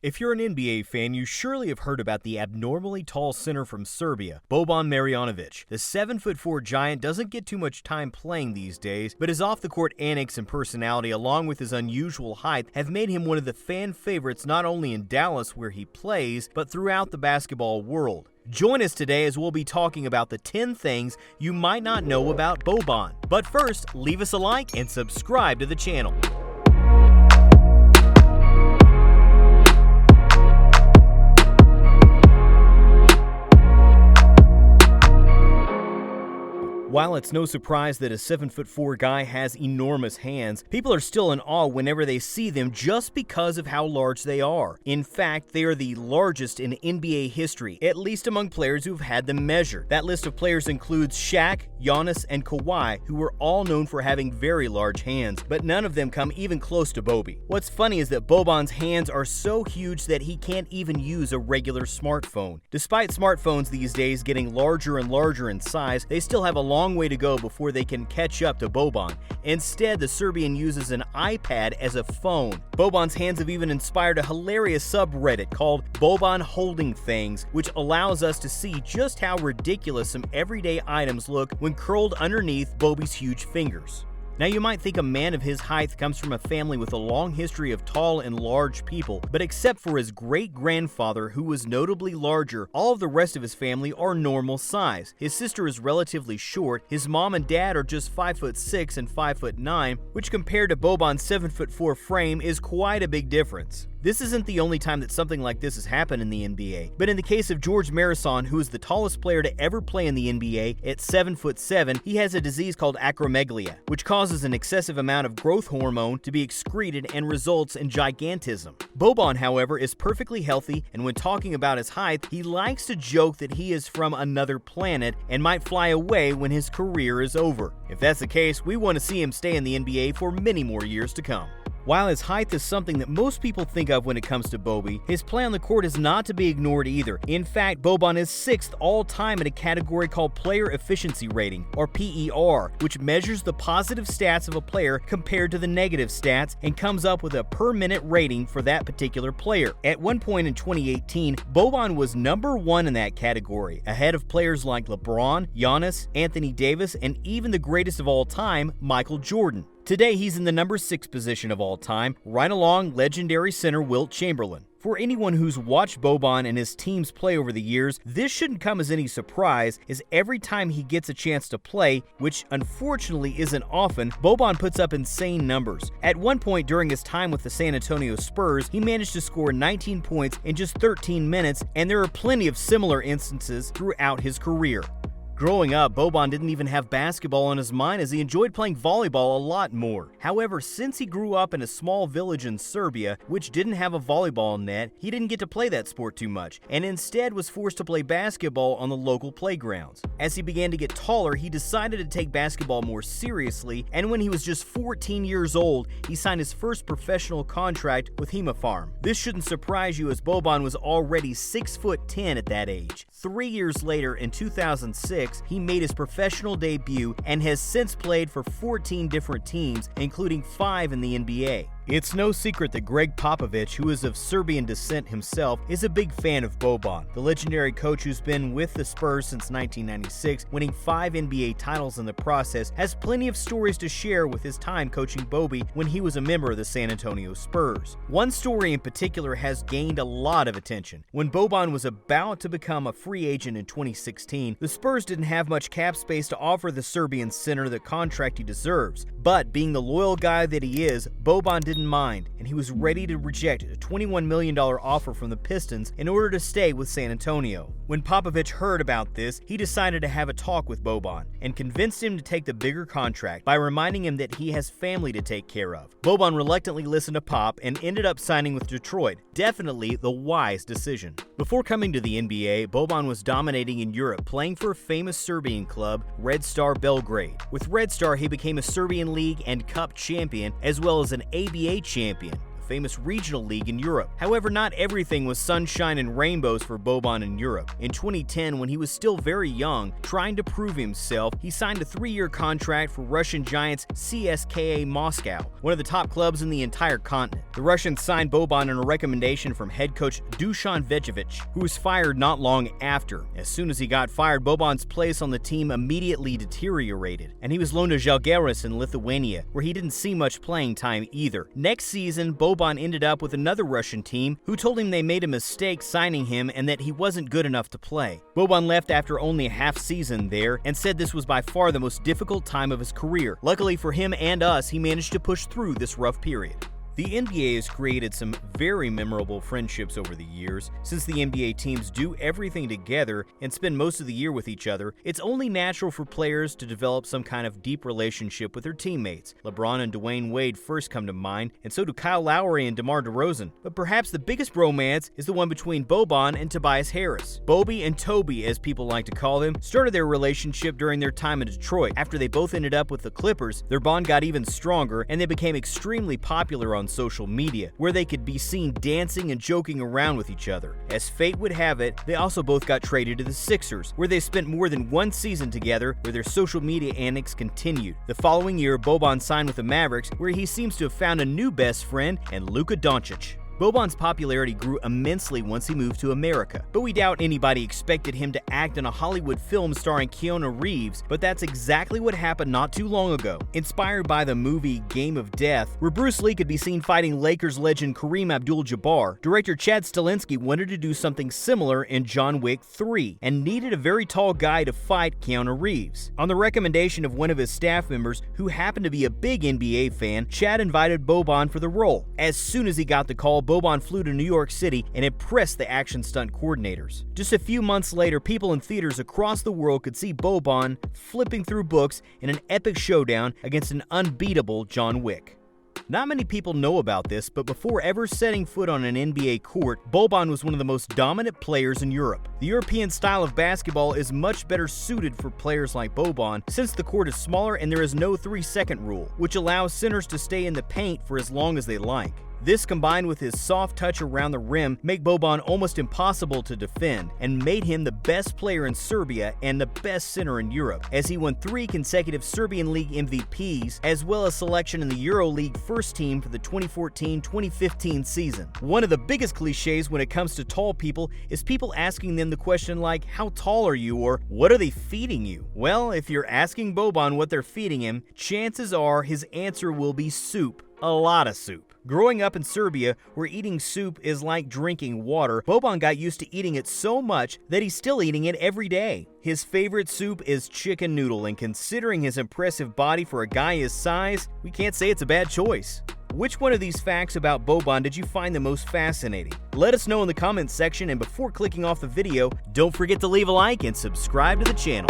If you're an NBA fan, you surely have heard about the abnormally tall center from Serbia, Boban Marjanović. The 7'4" giant doesn't get too much time playing these days, but his off-the-court antics and personality, along with his unusual height, have made him one of the fan favorites not only in Dallas, where he plays, but throughout the basketball world. Join us today as we'll be talking about the 10 things you might not know about Boban. But first, leave us a like and subscribe to the channel. While it's no surprise that a 7'4" guy has enormous hands, people are still in awe whenever they see them just because of how large they are. In fact, they are the largest in NBA history, at least among players who've had them measured. That list of players includes Shaq, Giannis, and Kawhi, who are all known for having very large hands, but none of them come even close to Bobby. What's funny is that Boban's hands are so huge that he can't even use a regular smartphone. Despite smartphones these days getting larger and larger in size, they still have a long way to go before they can catch up to Boban. Instead, the Serbian uses an iPad as a phone. Boban's hands have even inspired a hilarious subreddit called Boban Holding Things, which allows us to see just how ridiculous some everyday items look when curled underneath Bobby's huge fingers. Now, you might think a man of his height comes from a family with a long history of tall and large people, but except for his great-grandfather, who was notably larger, all of the rest of his family are normal size. His sister is relatively short, his mom and dad are just 5'6" and 5'9", which compared to Boban's 7'4" frame is quite a big difference. This isn't the only time that something like this has happened in the NBA, but in the case of George Marison, who is the tallest player to ever play in the NBA at 7'7", he has a disease called acromegalia, which causes an excessive amount of growth hormone to be excreted and results in gigantism. Boban, however, is perfectly healthy, and when talking about his height, he likes to joke that he is from another planet and might fly away when his career is over. If that's the case, we want to see him stay in the NBA for many more years to come. While his height is something that most people think of when it comes to Bobby, his play on the court is not to be ignored either. In fact, Boban is 6th all-time in a category called Player Efficiency Rating, or PER, which measures the positive stats of a player compared to the negative stats and comes up with a per-minute rating for that particular player. At one point in 2018, Boban was number 1 in that category, ahead of players like LeBron, Giannis, Anthony Davis, and even the greatest of all time, Michael Jordan. Today, he's in the number 6 position of all time, right along legendary center Wilt Chamberlain. For anyone who's watched Boban and his teams play over the years, this shouldn't come as any surprise, as every time he gets a chance to play, which unfortunately isn't often, Boban puts up insane numbers. At one point during his time with the San Antonio Spurs, he managed to score 19 points in just 13 minutes, and there are plenty of similar instances throughout his career. Growing up, Boban didn't even have basketball on his mind, as he enjoyed playing volleyball a lot more. However, since he grew up in a small village in Serbia, which didn't have a volleyball net, he didn't get to play that sport too much, and instead was forced to play basketball on the local playgrounds. As he began to get taller, he decided to take basketball more seriously, and when he was just 14 years old, he signed his first professional contract with Farm. This shouldn't surprise you, as Boban was already 6'10" at that age. 3 years later, in 2006, he made his professional debut and has since played for 14 different teams, including 5 in the NBA. It's no secret that Greg Popovich, who is of Serbian descent himself, is a big fan of Boban. The legendary coach, who's been with the Spurs since 1996, winning 5 NBA titles in the process, has plenty of stories to share with his time coaching Bobby when he was a member of the San Antonio Spurs. One story in particular has gained a lot of attention. When Boban was about to become a free agent in 2016, the Spurs didn't have much cap space to offer the Serbian center the contract he deserves. But being the loyal guy that he is, Boban didn't mind, and he was ready to reject a $21 million offer from the Pistons in order to stay with San Antonio. When Popovich heard about this, he decided to have a talk with Boban and convinced him to take the bigger contract by reminding him that he has family to take care of. Boban reluctantly listened to Pop and ended up signing with Detroit. Definitely the wise decision. Before coming to the NBA, Boban was dominating in Europe, playing for a famous Serbian club, Red Star Belgrade. With Red Star, he became a Serbian League and Cup champion, as well as an ABA champion. famous regional league in Europe. However, not everything was sunshine and rainbows for Boban in Europe. In 2010, when he was still very young, trying to prove himself, he signed a 3-year contract for Russian giants CSKA Moscow, one of the top clubs in the entire continent. The Russians signed Boban on a recommendation from head coach Dusan Vejovic, who was fired not long after. As soon as he got fired, Boban's place on the team immediately deteriorated, and he was loaned to Žalgiris in Lithuania, where he didn't see much playing time either. Next season, Boban ended up with another Russian team who told him they made a mistake signing him and that he wasn't good enough to play. Boban left after only a half season there and said this was by far the most difficult time of his career. Luckily for him and us, he managed to push through this rough period. The NBA has created some very memorable friendships over the years. Since the NBA teams do everything together and spend most of the year with each other, it's only natural for players to develop some kind of deep relationship with their teammates. LeBron and Dwayne Wade first come to mind, and so do Kyle Lowry and DeMar DeRozan. But perhaps the biggest bromance is the one between Boban and Tobias Harris. Bobby and Toby, as people like to call them, started their relationship during their time in Detroit. After they both ended up with the Clippers, their bond got even stronger, and they became extremely popular on social media, where they could be seen dancing and joking around with each other. As fate would have it, they also both got traded to the Sixers, where they spent more than one season together, where their social media antics continued. The following year, Boban signed with the Mavericks, where he seems to have found a new best friend in Luka Doncic. Boban's popularity grew immensely once he moved to America, but we doubt anybody expected him to act in a Hollywood film starring Keanu Reeves, but that's exactly what happened not too long ago. Inspired by the movie Game of Death, where Bruce Lee could be seen fighting Lakers legend Kareem Abdul-Jabbar, director Chad Stahelski wanted to do something similar in John Wick 3 and needed a very tall guy to fight Keanu Reeves. On the recommendation of one of his staff members, who happened to be a big NBA fan, Chad invited Boban for the role. As soon as he got the call, Boban flew to New York City and impressed the action stunt coordinators. Just a few months later, people in theaters across the world could see Boban flipping through books in an epic showdown against an unbeatable John Wick. Not many people know about this, but before ever setting foot on an NBA court, Boban was one of the most dominant players in Europe. The European style of basketball is much better suited for players like Boban, since the court is smaller and there is no 3-second rule, which allows centers to stay in the paint for as long as they like. This, combined with his soft touch around the rim, make Boban almost impossible to defend and made him the best player in Serbia and the best center in Europe, as he won 3 consecutive Serbian League MVPs, as well as selection in the EuroLeague first team for the 2014-2015 season. One of the biggest cliches when it comes to tall people is people asking them the question like, "How tall are you?" or "What are they feeding you?" Well, if you're asking Boban what they're feeding him, chances are his answer will be soup. A lot of soup. Growing up in Serbia, where eating soup is like drinking water, Boban got used to eating it so much that he's still eating it every day. His favorite soup is chicken noodle, and considering his impressive body for a guy his size, we can't say it's a bad choice. Which one of these facts about Boban did you find the most fascinating? Let us know in the comments section, and before clicking off the video, don't forget to leave a like and subscribe to the channel.